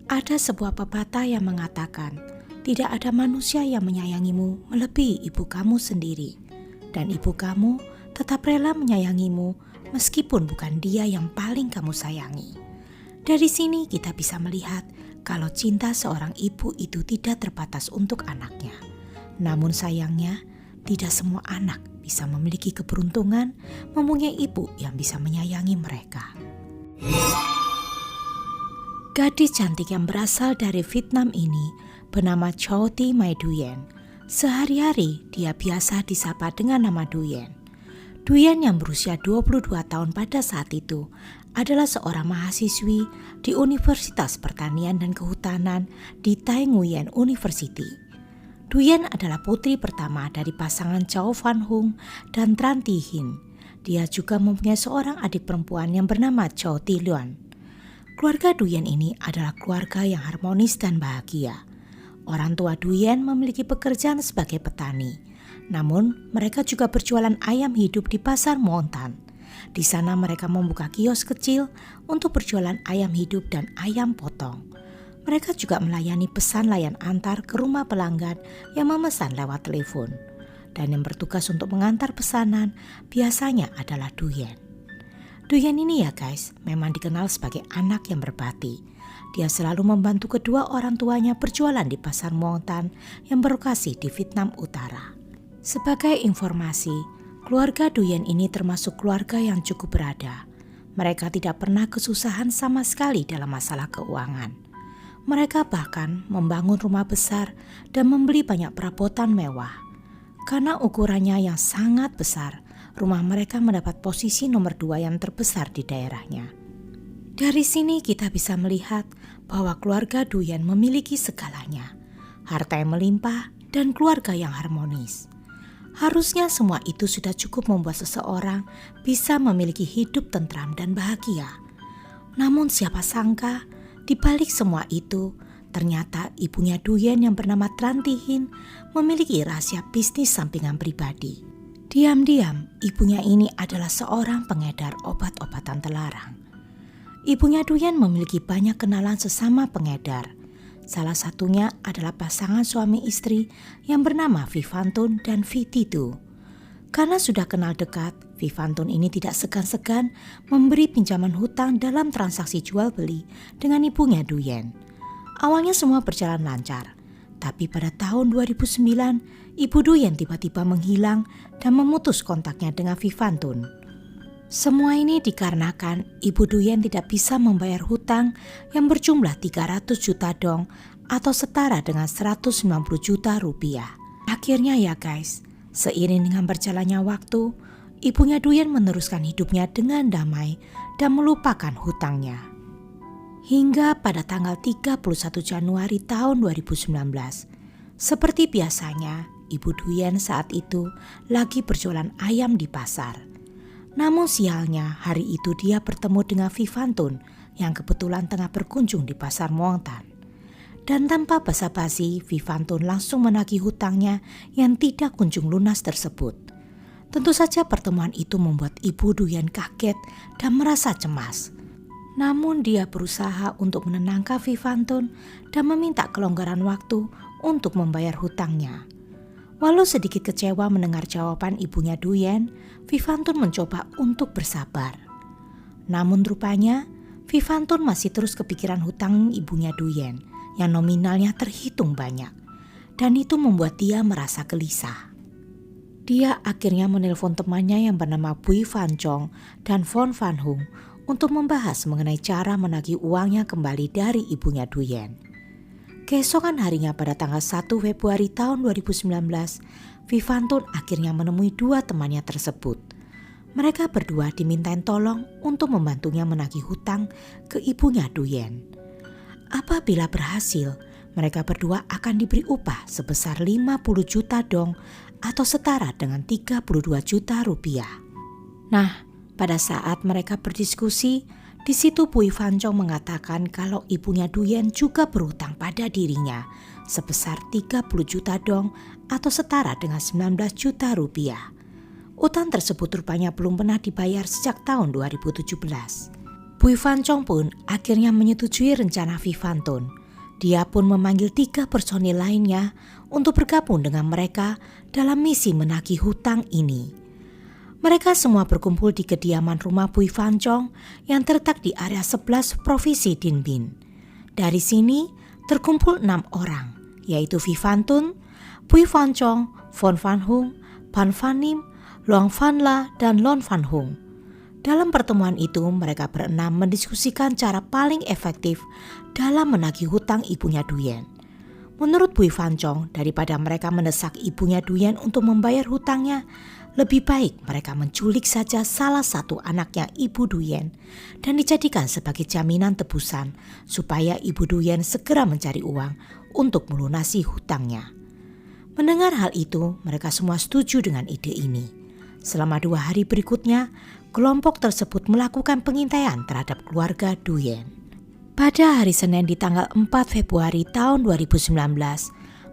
Ada sebuah pepatah yang mengatakan, tidak ada manusia yang menyayangimu melebihi ibu kamu sendiri. Dan ibu kamu tetap rela menyayangimu meskipun bukan dia yang paling kamu sayangi. Dari sini kita bisa melihat kalau cinta seorang ibu itu tidak terbatas untuk anaknya. Namun sayangnya, tidak semua anak bisa memiliki keberuntungan mempunyai ibu yang bisa menyayangi mereka. Gadis cantik yang berasal dari Vietnam ini bernama Chow Thi Mai Duyen. Sehari-hari dia biasa disapa dengan nama Duyen. Duyen yang berusia 22 tahun pada saat itu adalah seorang mahasiswi di Universitas Pertanian dan Kehutanan di Thai Nguyen University. Duyen adalah putri pertama dari pasangan Chow Van Hung dan Tran Thi Hin. Dia juga mempunyai seorang adik perempuan yang bernama Chow Thi Luan. Keluarga Duyen ini adalah keluarga yang harmonis dan bahagia. Orang tua Duyen memiliki pekerjaan sebagai petani. Namun mereka juga berjualan ayam hidup di pasar Montan. Di sana mereka membuka kios kecil untuk berjualan ayam hidup dan ayam potong. Mereka juga melayani pesan layan antar ke rumah pelanggan yang memesan lewat telepon. Dan yang bertugas untuk mengantar pesanan biasanya adalah Duyen. Duyen ini ya guys, memang dikenal sebagai anak yang berbakti. Dia selalu membantu kedua orang tuanya berjualan di pasar Montan yang berlokasi di Vietnam Utara. Sebagai informasi, keluarga Duyen ini termasuk keluarga yang cukup berada. Mereka tidak pernah kesusahan sama sekali dalam masalah keuangan. Mereka bahkan membangun rumah besar dan membeli banyak perabotan mewah. Karena ukurannya yang sangat besar, rumah mereka mendapat posisi nomor 2 yang terbesar di daerahnya. Dari sini kita bisa melihat bahwa keluarga Duyen memiliki segalanya, harta yang melimpah dan keluarga yang harmonis. Harusnya semua itu sudah cukup membuat seseorang bisa memiliki hidup tentram dan bahagia. Namun siapa sangka, di balik semua itu, ternyata ibunya Duyen yang bernama Tran Thi Hin memiliki rahasia bisnis sampingan pribadi. Diam-diam, ibunya ini adalah seorang pengedar obat-obatan terlarang. Ibunya Duyen memiliki banyak kenalan sesama pengedar. Salah satunya adalah pasangan suami istri yang bernama Vivantun dan Vititu. Karena sudah kenal dekat, Vivantun ini tidak segan-segan memberi pinjaman hutang dalam transaksi jual beli dengan ibunya Duyen. Awalnya semua berjalan lancar, tapi pada tahun 2009, ibu Duyen tiba-tiba menghilang dan memutus kontaknya dengan Vivantun. Semua ini dikarenakan ibu Duyen tidak bisa membayar hutang yang berjumlah 300 juta dong atau setara dengan 190 juta rupiah. Akhirnya ya guys, seiring dengan berjalannya waktu, ibunya Duyen meneruskan hidupnya dengan damai dan melupakan hutangnya. Hingga pada tanggal 31 Januari tahun 2019, seperti biasanya, ibu Duyen saat itu lagi berjualan ayam di pasar. Namun sialnya hari itu dia bertemu dengan Vivantun yang kebetulan tengah berkunjung di pasar Montan. Dan tanpa basa-basi, Vivantun langsung menagih hutangnya yang tidak kunjung lunas tersebut. Tentu saja pertemuan itu membuat ibu Duyen kaget dan merasa cemas. Namun dia berusaha untuk menenangkan Vivantun dan meminta kelonggaran waktu untuk membayar hutangnya. Walau sedikit kecewa mendengar jawaban ibunya Duyen, Vivantun mencoba untuk bersabar. Namun rupanya, Vivantun masih terus kepikiran hutang ibunya Duyen yang nominalnya terhitung banyak. Dan itu membuat dia merasa gelisah. Dia akhirnya menelpon temannya yang bernama Bui Van Chong dan Von Van Hung untuk membahas mengenai cara menagih uangnya kembali dari ibunya Duyen. Keesokan harinya pada tanggal 1 Februari tahun 2019, Vivantun akhirnya menemui dua temannya tersebut. Mereka berdua dimintain tolong untuk membantunya menagih hutang ke ibunya Duyen. Apabila berhasil, mereka berdua akan diberi upah sebesar 50 juta dong atau setara dengan 32 juta rupiah. Nah, pada saat mereka berdiskusi, di situ Bui Van Chong mengatakan kalau ibunya Duyen juga berhutang pada dirinya sebesar 30 juta dong atau setara dengan 19 juta rupiah. Utang tersebut rupanya belum pernah dibayar sejak tahun 2017. Bui Fan Chong pun akhirnya menyetujui rencana Vi Fan Tun. Dia pun memanggil 3 personil lainnya untuk bergabung dengan mereka dalam misi menagih hutang ini. Mereka semua berkumpul di kediaman rumah Bui Fan Chong yang terletak di area 11 Provinsi Dien Bien. Dari sini terkumpul 6 orang, yaitu Vi Fan Tun, Bui Fan Chong, Von Van Hung, Pan Van Nim, Luang Van La, dan Lon Van Hung. Dalam pertemuan itu, mereka berenam mendiskusikan cara paling efektif dalam menagih hutang ibunya Duyen. Menurut Bui Fan Chong, daripada mereka mendesak ibunya Duyen untuk membayar hutangnya, lebih baik mereka menculik saja salah satu anaknya ibu Duyen dan dijadikan sebagai jaminan tebusan supaya ibu Duyen segera mencari uang untuk melunasi hutangnya. Mendengar hal itu, mereka semua setuju dengan ide ini. Selama 2 hari berikutnya, kelompok tersebut melakukan pengintaian terhadap keluarga Duyen. Pada hari Senin di tanggal 4 Februari tahun 2019,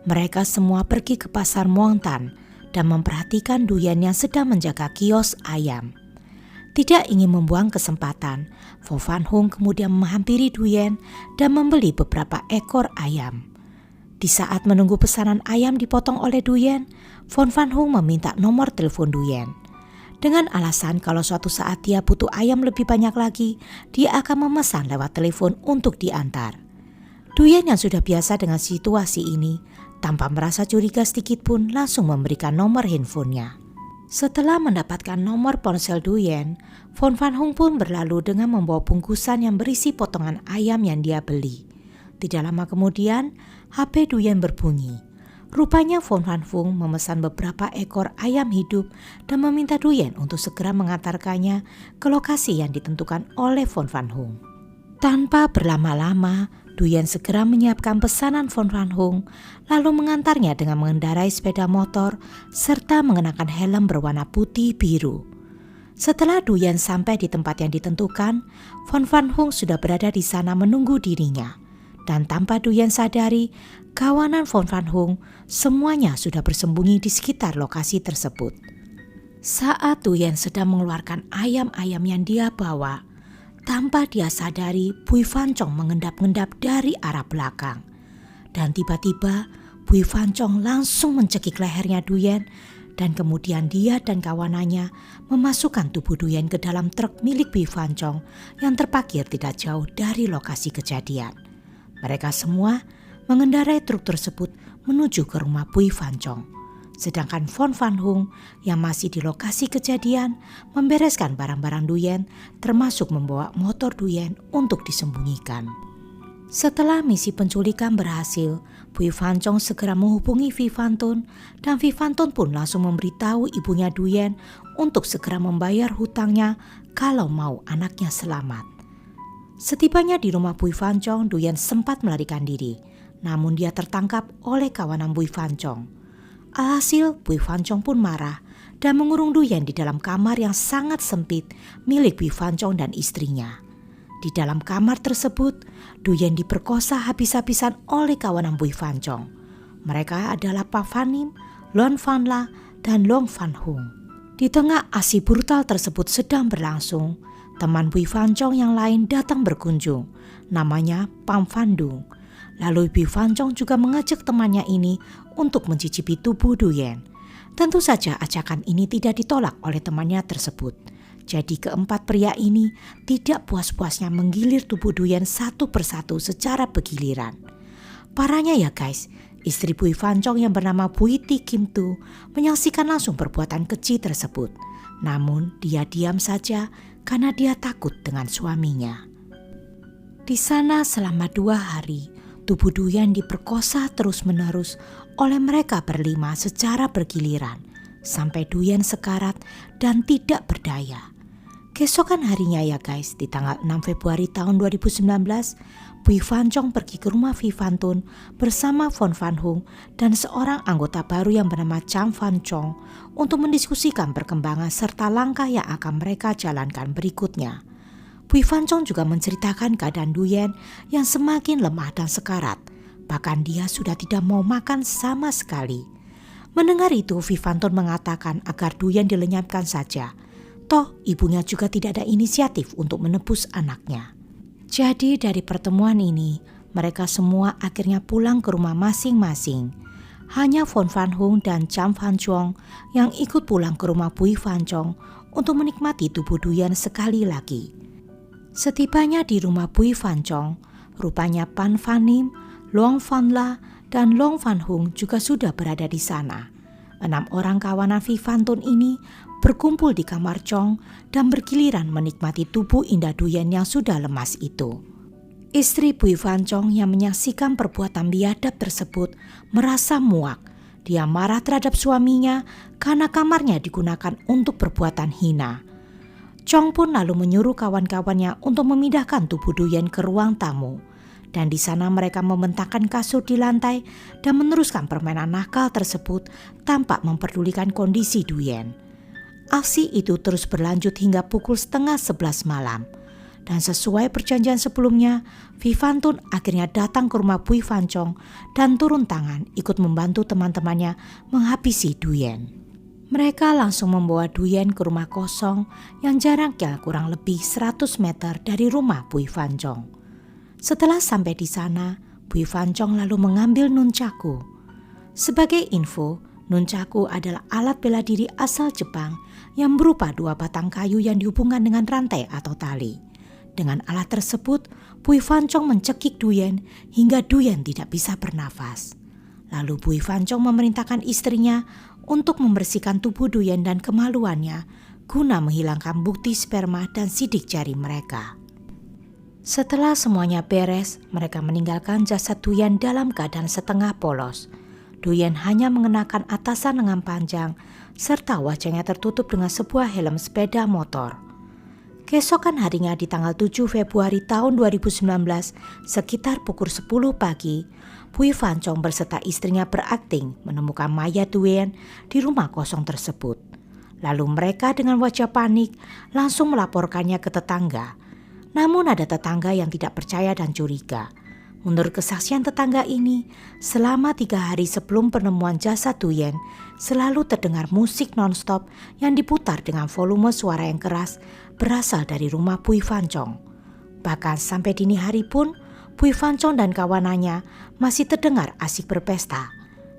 mereka semua pergi ke pasar Muangtan dan memperhatikan Duyen yang sedang menjaga kios ayam. Tidak ingin membuang kesempatan, Vo Van Hung kemudian menghampiri Duyen dan membeli beberapa ekor ayam. Di saat menunggu pesanan ayam dipotong oleh Duyen, Von Van Hung meminta nomor telepon Duyen. Dengan alasan kalau suatu saat dia butuh ayam lebih banyak lagi, dia akan memesan lewat telepon untuk diantar. Duyen yang sudah biasa dengan situasi ini, tanpa merasa curiga sedikit pun langsung memberikan nomor handphonenya. Setelah mendapatkan nomor ponsel Duyen, Von Van Hung pun berlalu dengan membawa bungkusan yang berisi potongan ayam yang dia beli. Tidak lama kemudian, HP Duyen berbunyi. Rupanya Von Van Hung memesan beberapa ekor ayam hidup dan meminta Duyen untuk segera mengantarkannya ke lokasi yang ditentukan oleh Von Van Hung. Tanpa berlama-lama, Duyen segera menyiapkan pesanan Von Van Hung, lalu mengantarnya dengan mengendarai sepeda motor serta mengenakan helm berwarna putih biru. Setelah Duyen sampai di tempat yang ditentukan, Von Van Hung sudah berada di sana menunggu dirinya. Dan tanpa Duyen sadari, kawanan Von Van Hung semuanya sudah bersembunyi di sekitar lokasi tersebut. Saat Duyen sedang mengeluarkan ayam-ayam yang dia bawa, tanpa dia sadari Bui Fan Chong mengendap-endap dari arah belakang. Dan tiba-tiba Bui Fan Chong langsung mencekik lehernya Duyen dan kemudian dia dan kawanannya memasukkan tubuh Duyen ke dalam truk milik Bui Fan Chong yang terparkir tidak jauh dari lokasi kejadian. Mereka semua mengendarai truk tersebut menuju ke rumah Bui Fan Chong. Sedangkan Von Van Hung yang masih di lokasi kejadian membereskan barang-barang Duyen termasuk membawa motor Duyen untuk disembunyikan. Setelah misi penculikan berhasil, Bui Fan Chong segera menghubungi Vi Fan Tun dan Vi Fan Tun pun langsung memberitahu ibunya Duyen untuk segera membayar hutangnya kalau mau anaknya selamat. Setibanya di rumah Bui Fan Chong, Duyen sempat melarikan diri, namun dia tertangkap oleh kawanan Bui Fan Chong. Alhasil, Bui Fan Chong pun marah dan mengurung Duyen di dalam kamar yang sangat sempit milik Bui Fan Chong dan istrinya. Di dalam kamar tersebut, Duyen diperkosa habis-habisan oleh kawanan Bui Fan Chong. Mereka adalah Pa Van Nim, Lon Van La, dan Long Van Hung. Di tengah aksi brutal tersebut sedang berlangsung, teman Bui Fan Chong yang lain datang berkunjung, namanya Pam Van Dung. Lalu Bui Fan Chong juga mengajak temannya ini untuk mencicipi tubuh Duyen. Tentu saja ajakan ini tidak ditolak oleh temannya tersebut. Jadi keempat pria ini tidak puas-puasnya menggilir tubuh Duyen satu persatu secara bergiliran. Parahnya ya guys, istri Bui Fan Chong yang bernama Bui Ti Kim Tu menyaksikan langsung perbuatan keji tersebut. Namun dia diam saja karena dia takut dengan suaminya. Di sana selama 2 hari, tubuh Duyen diperkosa terus-menerus oleh mereka berlima secara bergiliran, sampai Duyen sekarat dan tidak berdaya. Keesokan harinya ya guys, di tanggal 6 Februari tahun 2019, Bui Fan Chong pergi ke rumah Vi Fan Tun bersama Von Van Hung dan seorang anggota baru yang bernama Chang Van Chong untuk mendiskusikan perkembangan serta langkah yang akan mereka jalankan berikutnya. Bui Fan Chong juga menceritakan keadaan Duyen yang semakin lemah dan sekarat. Bahkan dia sudah tidak mau makan sama sekali. Mendengar itu, Vi Fan Tun mengatakan agar Duyen dilenyapkan saja. Toh ibunya juga tidak ada inisiatif untuk menebus anaknya. Jadi dari pertemuan ini, mereka semua akhirnya pulang ke rumah masing-masing. Hanya Von Van Hung dan Cham Van Chong yang ikut pulang ke rumah Bui Van Chong untuk menikmati tubuh Duyen sekali lagi. Setibanya di rumah Bui Van Chong, rupanya Pan Van Nim, Long Van La, dan Long Van Hung juga sudah berada di sana. 6 orang kawanan Vi Van Tun ini berkumpul di kamar Chong dan bergiliran menikmati tubuh indah Duyen yang sudah lemas itu. Istri Bui Van Chong yang menyaksikan perbuatan biadab tersebut merasa muak. Dia marah terhadap suaminya karena kamarnya digunakan untuk perbuatan hina. Chong pun lalu menyuruh kawan-kawannya untuk memindahkan tubuh Duyen ke ruang tamu. Dan di sana mereka membentangkan kasur di lantai dan meneruskan permainan nakal tersebut tanpa memperdulikan kondisi Duyen. Aksi itu terus berlanjut hingga pukul 10:30 malam. Dan sesuai perjanjian sebelumnya, Vi Van Tun akhirnya datang ke rumah Bui Van Chong dan turun tangan ikut membantu teman-temannya menghabisi Duyen. Mereka langsung membawa Duyen ke rumah kosong yang jaraknya kurang lebih 100 meter dari rumah Bui Van Chong. Setelah sampai di sana, Bui Van Chong lalu mengambil nunchaku. Sebagai info, nunchaku adalah alat bela diri asal Jepang yang berupa 2 batang kayu yang dihubungkan dengan rantai atau tali. Dengan alat tersebut, Bui Van Chong mencekik Duyen hingga Duyen tidak bisa bernafas. Lalu Bui Van Chong memerintahkan istrinya untuk membersihkan tubuh Duyen dan kemaluannya guna menghilangkan bukti sperma dan sidik jari mereka. Setelah semuanya beres, mereka meninggalkan jasad Duyen dalam keadaan setengah polos. Duyen hanya mengenakan atasan lengan panjang serta wajahnya tertutup dengan sebuah helm sepeda motor. Keesokan harinya di tanggal 7 Februari tahun 2019, sekitar pukul 10 pagi, Bui Van Chong berserta istrinya berakting menemukan mayat Duyen di rumah kosong tersebut. Lalu mereka dengan wajah panik langsung melaporkannya ke tetangga. Namun ada tetangga yang tidak percaya dan curiga. Menurut kesaksian tetangga ini, selama 3 hari sebelum penemuan jasad Duyen, selalu terdengar musik non-stop yang diputar dengan volume suara yang keras berasal dari rumah Bui Van Chong. Bahkan sampai dini hari pun, Bui Van Chong dan kawanannya masih terdengar asik berpesta.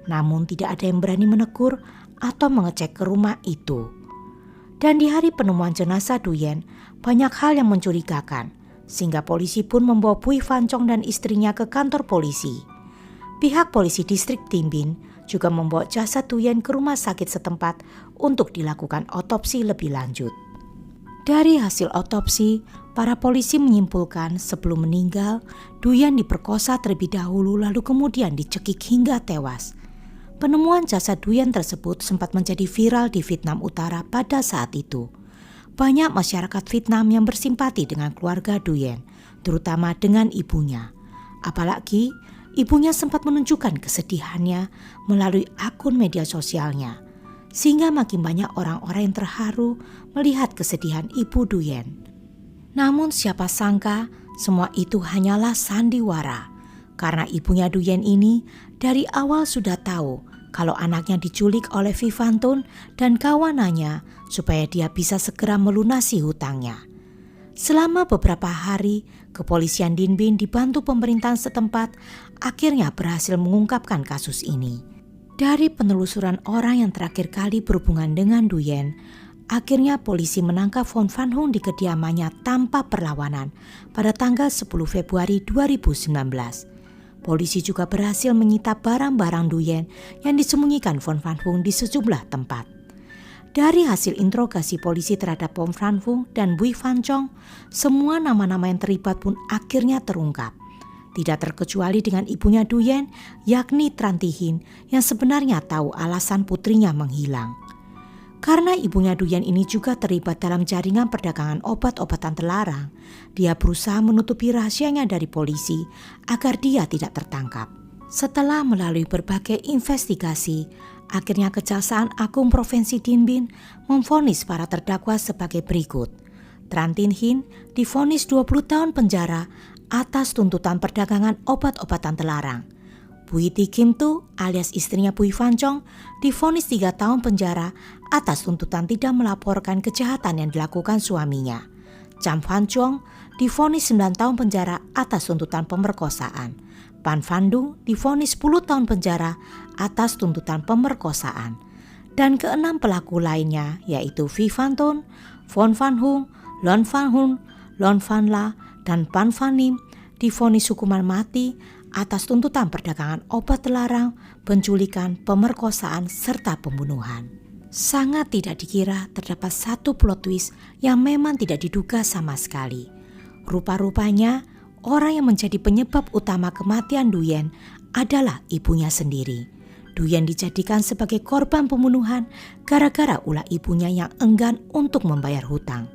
Namun tidak ada yang berani menegur atau mengecek ke rumah itu. Dan di hari penemuan jenazah Duyen, banyak hal yang mencurigakan, sehingga polisi pun membawa Bui Van Chong dan istrinya ke kantor polisi. Pihak polisi distrik Tin Bin juga membawa jasad Duyen ke rumah sakit setempat untuk dilakukan otopsi lebih lanjut. Dari hasil otopsi, para polisi menyimpulkan sebelum meninggal, Duyen diperkosa terlebih dahulu lalu kemudian dicekik hingga tewas. Penemuan jasad Duyen tersebut sempat menjadi viral di Vietnam Utara pada saat itu. Banyak masyarakat Vietnam yang bersimpati dengan keluarga Duyen, terutama dengan ibunya. Apalagi ibunya sempat menunjukkan kesedihannya melalui akun media sosialnya, sehingga makin banyak orang-orang yang terharu melihat kesedihan ibu Duyen. Namun siapa sangka semua itu hanyalah sandiwara, karena ibunya Duyen ini dari awal sudah tahu kalau anaknya diculik oleh Vi Van Tun dan kawanannya supaya dia bisa segera melunasi hutangnya. Selama beberapa hari, kepolisian Din Bin dibantu pemerintahan setempat akhirnya berhasil mengungkapkan kasus ini. Dari penelusuran orang yang terakhir kali berhubungan dengan Duyen, akhirnya polisi menangkap Von Van Hung di kediamannya tanpa perlawanan pada tanggal 10 Februari 2019. Polisi juga berhasil menyita barang-barang Duyen yang disembunyikan Von Van Hung di sejumlah tempat. Dari hasil interogasi polisi terhadap Von Van Hung dan Bui Van Chong, semua nama-nama yang terlibat pun akhirnya terungkap. Tidak terkecuali dengan ibunya Duyen, yakni Tran Thi Hin yang sebenarnya tahu alasan putrinya menghilang. Karena ibunya Duyen ini juga terlibat dalam jaringan perdagangan obat-obatan terlarang, dia berusaha menutupi rahasianya dari polisi agar dia tidak tertangkap. Setelah melalui berbagai investigasi, akhirnya Kejaksaan Agung Provinsi Din Bin memvonis para terdakwa sebagai berikut. Tran Thi Hin divonis 20 tahun penjara atas tuntutan perdagangan obat-obatan terlarang. Bui Ti Kim Tu alias istrinya Bui Fan Chong divonis 3 tahun penjara atas tuntutan tidak melaporkan kejahatan yang dilakukan suaminya. Cham Fan Chong divonis 9 tahun penjara atas tuntutan pemerkosaan. Pan Van Dung divonis 10 tahun penjara atas tuntutan pemerkosaan. Dan keenam pelaku lainnya yaitu Vi Van Ton, Von Van Hung, Lon Van Hun, Lon Van La, dan Pan Van Nim divonis hukuman mati atas tuntutan perdagangan obat terlarang, penculikan, pemerkosaan, serta pembunuhan. Sangat tidak dikira terdapat satu plot twist yang memang tidak diduga sama sekali. Rupa-rupanya orang yang menjadi penyebab utama kematian Duyen adalah ibunya sendiri. Duyen dijadikan sebagai korban pembunuhan gara-gara ulah ibunya yang enggan untuk membayar hutang.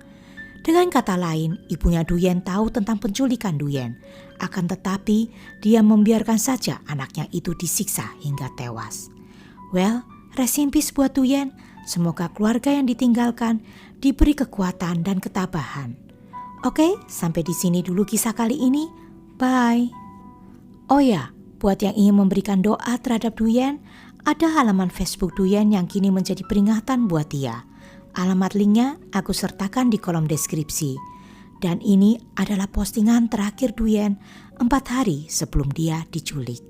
Dengan kata lain, ibunya Duyen tahu tentang penculikan Duyen. Akan tetapi, dia membiarkan saja anaknya itu disiksa hingga tewas. Well, rest in peace buat Duyen. Semoga keluarga yang ditinggalkan diberi kekuatan dan ketabahan. Oke, sampai di sini dulu kisah kali ini. Bye. Oh ya, buat yang ingin memberikan doa terhadap Duyen, ada halaman Facebook Duyen yang kini menjadi peringatan buat dia. Alamat linknya aku sertakan di kolom deskripsi. Dan ini adalah postingan terakhir Duyen 4 hari sebelum dia diculik.